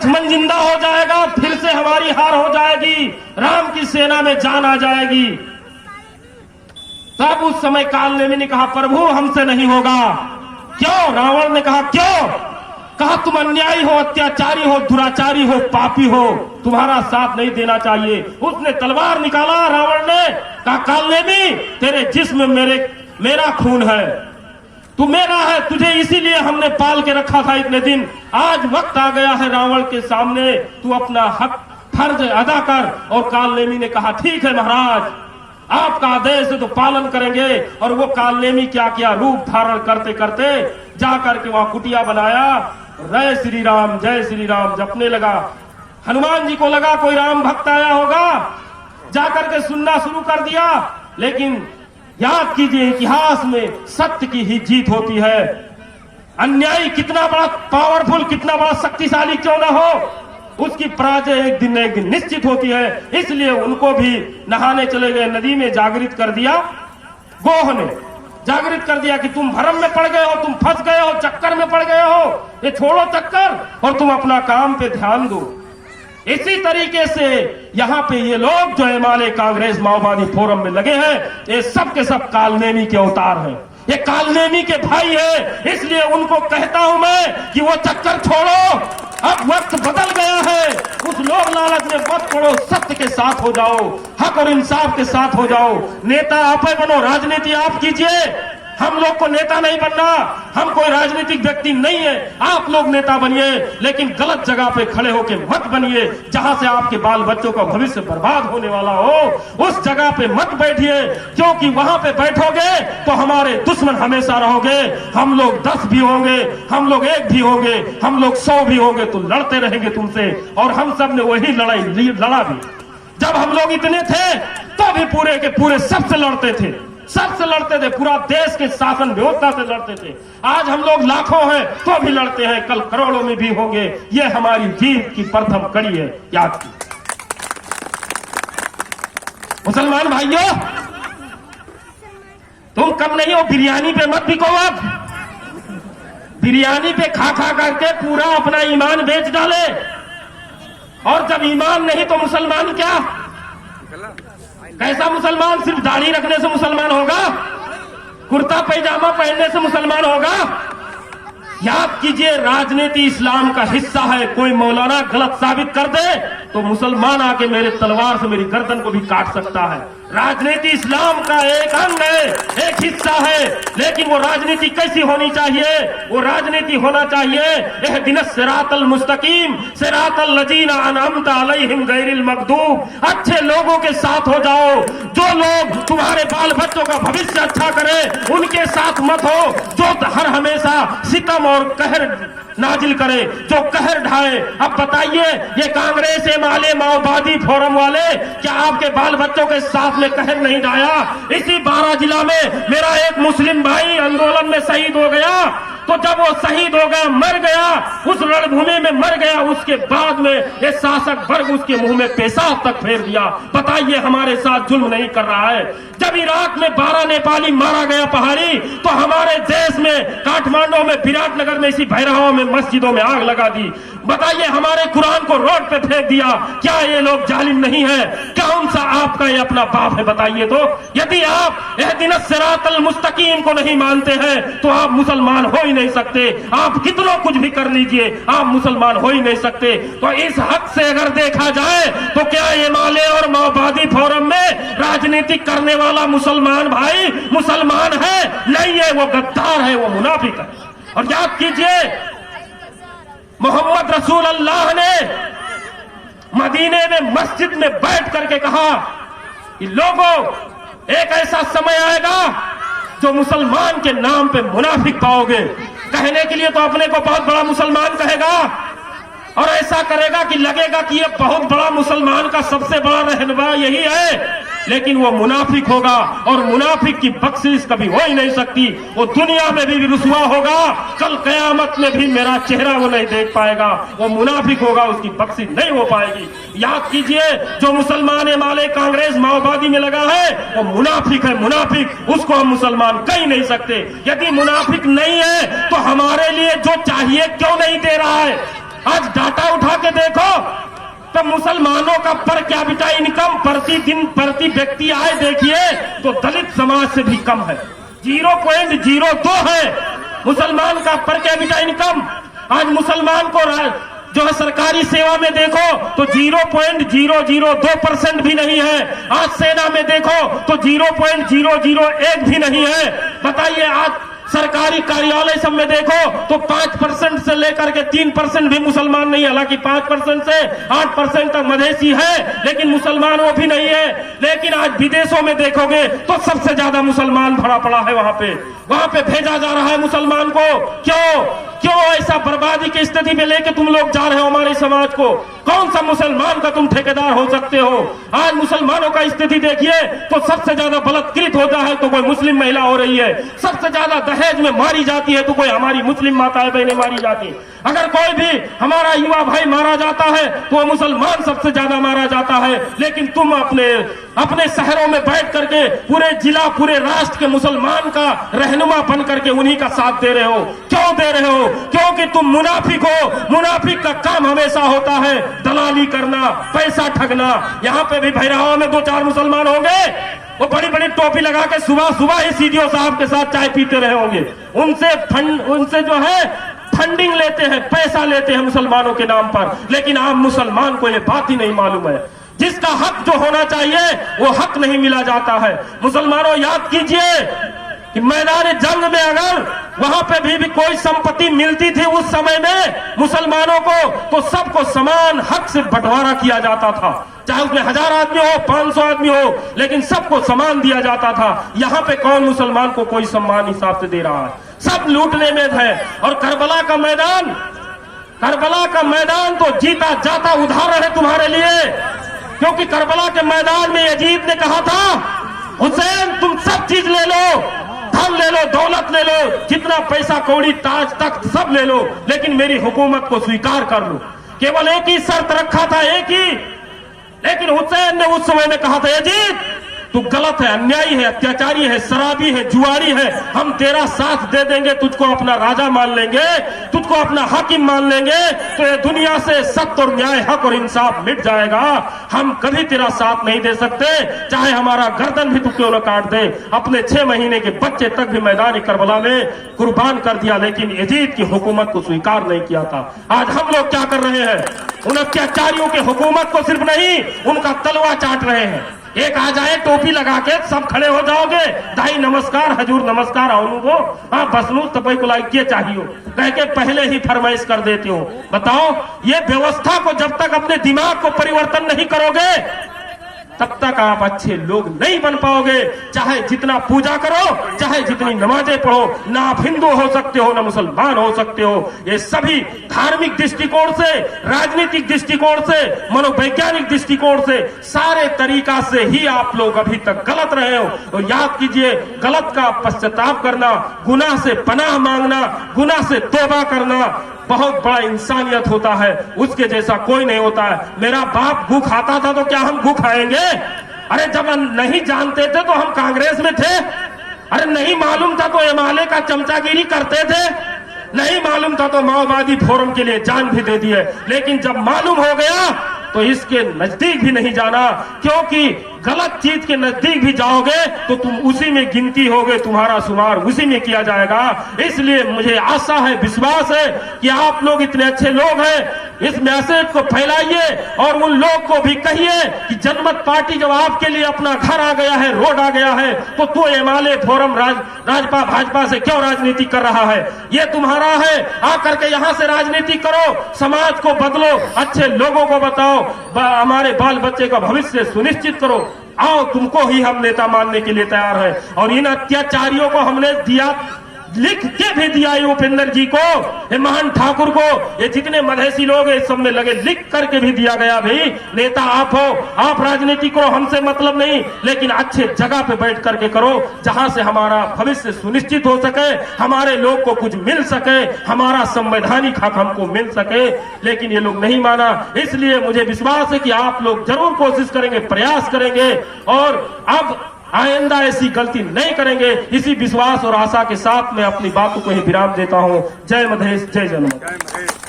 दुश्मन जिंदा हो जाएगा, फिर से हमारी हार हो जाएगी, राम की सेना में जान आ जाएगी। तब उस समय कालनेमी ने कहा, प्रभु हमसे नहीं होगा। क्यों? रावण ने कहा, क्यों? कहा, तुम अन्यायी हो, अत्याचारी हो, दुराचारी हो, पापी हो, तुम्हारा साथ नहीं देना चाहिए। उसने तलवार निकाला रावण ने, कहा, कालनेमी तेरे जिस्म में मेरा खून है, तू मेरा है, तुझे इसीलिए हमने पाल के रखा था इतने दिन। आज वक्त आ गया है रावण के सामने, तू अपना हक फर्ज अदा कर। और कालनेमी ने कहा, ठीक है महाराज, आपका आदेश है तो पालन करेंगे। और वो कालनेमी क्या किया, रूप धारण करते करते जाकर के वहां कुटिया बनाया, जय श्री राम जपने लगा। हनुमान जी को लगा कोई राम भक्त आया होगा, जाकर के सुनना शुरू कर दिया। लेकिन याद कीजिए, इतिहास में सत्य की ही जीत होती है। अन्यायी कितना बड़ा पावरफुल, कितना बड़ा शक्तिशाली क्यों ना हो, उसकी पराजय एक दिन न एक दिन निश्चित होती है। इसलिए उनको भी नहाने चले गए, नदी में जागृत कर दिया। गोह ने जागृत कर दिया कि तुम भरम में पड़ गए हो, तुम फंस गए हो, चक्कर में पड़ गए हो, ये छोड़ो चक्कर और तुम अपना काम पे ध्यान दो। इसी तरीके से यहाँ पे ये लोग जो हिमालय कांग्रेस माओवादी फोरम में लगे हैं, ये सब के सब कालनेमी के अवतार हैं, ये कालनेमी के भाई है। इसलिए उनको कहता हूं मैं कि वो चक्कर छोड़ो, अब वक्त बदल गया है। उस लोग लालच में मत पड़ो, सत्य के साथ हो जाओ, हक और इंसाफ के साथ हो जाओ। नेता आप बनो, राजनीति आप कीजिए। हम लोग को नेता नहीं बनना, हम कोई राजनीतिक व्यक्ति नहीं है। आप लोग नेता बनिए, लेकिन गलत जगह पे खड़े होके मत बनिए, जहां से आपके बाल बच्चों का भविष्य बर्बाद होने वाला हो। उस जगह पे मत बैठिए, क्योंकि वहां पे बैठोगे तो हमारे दुश्मन हमेशा रहोगे। हम लोग 10 भी होंगे, हम लोग 1 भी होंगे, हम लोग 100 भी होंगे, तो लड़ते रहेंगे तुमसे। और हम सब ने वही लड़ाई लड़ा भी। जब हम लोग इतने थे तो भी पूरे के पूरे सबसे लड़ते थे, सबसे लड़ते थे, पूरा देश के शासन व्यवस्था से लड़ते थे। आज हम लोग लाखों हैं तो भी लड़ते हैं, कल करोड़ों में भी होंगे। ये हमारी जीत की प्रथम कड़ी है, याद की। मुसलमान भाइयों, तुम कम नहीं हो, बिरयानी पे मत बिको। अब बिरयानी पे खा खा करके पूरा अपना ईमान बेच डाले, और जब ईमान नहीं तो मुसलमान क्या? कैसा मुसलमान? सिर्फ दाढ़ी रखने से मुसलमान होगा? कुर्ता पैजामा पहनने से मुसलमान होगा? याद कीजिए, राजनीति इस्लाम का हिस्सा है। कोई मौलाना गलत साबित कर दे तो मुसलमान आके मेरे तलवार से मेरी गर्दन को भी काट सकता है। राजनीति इस्लाम का एक अंग है, एक हिस्सा है। लेकिन वो राजनीति कैसी होनी चाहिए? वो राजनीति होना चाहिए इहदिनस सिरातल मुस्तकीम सिरातल लजीना अनअमता अलैहिम गैरिल मगदूब। अच्छे लोगों के साथ हो जाओ, जो लोग तुम्हारे बाल बच्चों का भविष्य अच्छा करे उनके साथ मत हो, जो हर हमेशा सितम और कहर नाजिल करे, जो कहर ढाए। अब बताइए, ये कांग्रेस हिमालय माओवादी फोरम वाले क्या आपके बाल बच्चों के साथ में कहर नहीं ढाया? इसी 12 जिला में मेरा एक मुस्लिम भाई आंदोलन में शहीद हो गया, तो जब वो शहीद हो गया, मर गया, उस रणभूमि में मर गया, उसके बाद में ये शासक वर्ग उसके मुंह में पेशाब तक फेर दिया। बताइए, हमारे साथ जुल्म नहीं कर रहा है? जब इराक में 12 नेपाली मारा गया पहाड़ी, तो हमारे देश में काठमांडू में, विराटनगर में, इसी भैरवा में मस्जिदों में आग लगा दी। बताइए, हमारे कुरान को रोड पे फेंक दिया। क्या ये लोग जालिम नहीं है? कौन सा आपका ये अपना बाप है? बताइए तो। यदि आप इहदिनस सिरातल मुस्तकीम को नहीं मानते हैं तो आप मुसलमान हो ही नहीं सकते। आप कितना कुछ भी कर लीजिए, आप मुसलमान हो ही नहीं सकते। तो इस हद से अगर देखा जाए तो क्या हिमालय और माओवादी फोरम में राजनीति करने वाला मुसलमान भाई मुसलमान है? नहीं है, वो गद्दार है, वो मुनाफिक है। और याद कीजिए, मोहम्मद रसूल अल्लाह ने मदीने में मस्जिद में बैठ करके कहा कि लोगों, एक ऐसा समय आएगा जो मुसलमान के नाम पे मुनाफिक पाओगे। कहने के लिए तो अपने को बहुत बड़ा मुसलमान कहेगा और ऐसा करेगा कि लगेगा कि ये बहुत बड़ा मुसलमान का सबसे बड़ा रहनुमा यही है, लेकिन वो मुनाफिक होगा। और मुनाफिक की बख्शिश कभी हो ही नहीं सकती। वो दुनिया में भी रुसवा होगा, कल कयामत में भी मेरा चेहरा वो नहीं देख पाएगा। वो मुनाफिक होगा, उसकी बख्शिश नहीं हो पाएगी। याद कीजिए, जो मुसलमान हिमालय कांग्रेस माओवादी में लगा है वो मुनाफिक है, मुनाफिक। उसको हम मुसलमान कह ही नहीं सकते। यदि मुनाफिक नहीं है तो हमारे लिए जो चाहिए क्यों नहीं दे रहा है? आज डाटा उठा के देखो तो मुसलमानों का पर कैपिटा इनकम प्रतिदिन प्रति व्यक्ति आए देखिए तो दलित समाज से भी कम है, 0.02 है मुसलमान का पर कैपिटा इनकम। आज मुसलमान को जो है सरकारी सेवा में देखो तो 0.002% भी नहीं है। आज सेना में देखो तो 0.001 भी नहीं है। बताइए आज सरकारी कार्यालय सब में देखो तो 5% से लेकर के 3% भी मुसलमान नहीं है। हालांकि 5% से 8% तक मधेसी है, लेकिन मुसलमान वो भी नहीं है। लेकिन आज विदेशों में देखोगे तो सबसे ज्यादा मुसलमान भरा पड़ा है। वहां पे भेजा जा रहा है मुसलमान को। क्यों ऐसा बर्बादी की स्थिति में लेके तुम लोग जा रहे हो हमारे समाज को? कौन सा मुसलमान का तुम ठेकेदार हो सकते हो? आज मुसलमानों का स्थिति देखिए तो सबसे ज्यादा बलात्कृत होता है तो कोई मुस्लिम महिला हो रही है, सबसे ज्यादा दहेज में मारी जाती है तो कोई हमारी मुस्लिम माताएं बहनें मारी जाती है। अगर कोई भी हमारा युवा भाई मारा जाता है तो वो मुसलमान सबसे ज्यादा मारा जाता है। लेकिन तुम अपने शहरों में बैठ करके पूरे जिला पूरे राष्ट्र के मुसलमान का रहनुमा बन करके उन्हीं का साथ दे रहे हो। क्यों दे रहे हो? क्योंकि तुम मुनाफिक हो। मुनाफिक का काम हमेशा होता है दलाली करना, पैसा ठगना। यहाँ पे भी भैरवा में 2-4 मुसलमान होंगे, वो बड़ी बड़ी टोपी लगा के सुबह ही सीडीओ साहब के साथ चाय पीते रहे होंगे। उनसे जो है फंडिंग लेते हैं, पैसा लेते हैं मुसलमानों के नाम पर। लेकिन आम मुसलमान को ये बात ही नहीं मालूम है। जिसका हक जो होना चाहिए वो हक नहीं मिला जाता है। मुसलमानों याद कीजिए कि मैदान जंग में अगर वहां पे भी कोई संपत्ति मिलती थी उस समय में मुसलमानों को, तो सबको समान हक से बंटवारा किया जाता था। चाहे उसमें 1000 आदमी हो, 500 आदमी हो, लेकिन सबको समान दिया जाता था। यहाँ पे कौन मुसलमान को कोई सम्मान हिसाब से दे रहा है? सब लूटने में है। और करबला का मैदान तो जीता जाता उदाहरण है तुम्हारे लिए। क्योंकि करबला के मैदान में यजीद ने कहा था, हुसैन तुम सब चीज ले लो, धन ले लो, दौलत ले लो, जितना पैसा कौड़ी ताज तख्त सब ले लो, लेकिन मेरी हुकूमत को स्वीकार कर लो। केवल एक ही शर्त रखा था, एक ही। लेकिन हुसैन ने उस समय में कहा था, यजीद तू गलत है, अन्यायी है, अत्याचारी है, शराबी है, जुआरी है, हम तेरा साथ दे देंगे, तुझको अपना राजा मान लेंगे, तुझको अपना हाकिम मान लेंगे, तो ये दुनिया से सत्य और न्याय, हक और इंसाफ मिट जाएगा। हम कभी तेरा साथ नहीं दे सकते, चाहे हमारा गर्दन भी तू क्यों न काट दे। अपने 6 महीने के बच्चे तक भी मैदान करबला में कुर्बान कर दिया, लेकिन यजीद की हुकूमत को स्वीकार नहीं किया था। आज हम लोग क्या कर रहे हैं? उन अत्याचारियों की हुकूमत को सिर्फ नहीं, उनका तलवा चाट रहे हैं। एक आ जाए टोपी लगा के सब खड़े हो जाओगे, दाई नमस्कार, हजूर नमस्कार, आओ हाँ बसनू तब को लाइक के चाहिए कह के पहले ही फरमाइश कर देते हो। बताओ, ये व्यवस्था को जब तक अपने दिमाग को परिवर्तन नहीं करोगे तब तक आप अच्छे लोग नहीं बन पाओगे। चाहे जितना पूजा करो, चाहे जितनी नमाजें पढ़ो, ना आप हिंदू हो सकते हो, ना मुसलमान हो सकते हो। ये सभी धार्मिक दृष्टिकोण से, राजनीतिक दृष्टिकोण से, मनोवैज्ञानिक दृष्टिकोण से, सारे तरीका से ही आप लोग अभी तक गलत रहे हो। और याद कीजिए, गलत का पश्चाताप करना, गुनाह से पनाह मांगना, गुनाह से तौबा करना बहुत बड़ा इंसानियत होता है। उसके जैसा कोई नहीं होता है। मेरा बाप गू खाता था तो क्या हम गू खाएंगे? अरे जब नहीं जानते थे तो हम कांग्रेस में थे। अरे नहीं मालूम था तो एमएलए का चमचागिरी करते थे। नहीं मालूम था तो माओवादी फोरम के लिए जान भी दे दी है। लेकिन जब मालूम हो गया तो इसके नजदीक भी नहीं जाना, क्योंकि गलत चीज के नजदीक भी जाओगे तो तुम उसी में गिनती होगे, तुम्हारा शुमार उसी में किया जाएगा। इसलिए मुझे आशा है, विश्वास है कि आप लोग इतने अच्छे लोग हैं, इस मैसेज को फैलाइए और उन लोग को भी कहिए कि जनमत पार्टी जब आपके लिए अपना घर आ गया है, रोड आ गया है, तो तू एमएलए फोरम राजपा भाजपा से क्यों राजनीति कर रहा है? ये तुम्हारा है, आकर के यहाँ से राजनीति करो, समाज को बदलो, अच्छे लोगों को बताओ, हमारे बाल बच्चे का भविष्य सुनिश्चित करो। आओ, तुमको ही हम नेता मानने के लिए तैयार है। और इन अत्याचारियों को हमने दिया, लिख के भी दिया है उपेंद्र जी को, ये महान ठाकुर को, ये जितने मधेसी लोग हैं इस सब में लगे, लिख करके भी दिया गया। भी नेता आप हो, आप राजनीति करो, हमसे मतलब नहीं, लेकिन अच्छे जगह पे बैठ करके करो जहां से हमारा भविष्य सुनिश्चित हो सके, हमारे लोग को कुछ मिल सके, हमारा संवैधानिक हक हमको मिल सके। लेकिन ये लोग नहीं माना। इसलिए मुझे विश्वास है कि आप लोग जरूर कोशिश करेंगे, प्रयास करेंगे और अब आइंदा ऐसी गलती नहीं करेंगे। इसी विश्वास और आशा के साथ मैं अपनी बातों को ही विराम देता हूं। जय मधेश, जय जनमत।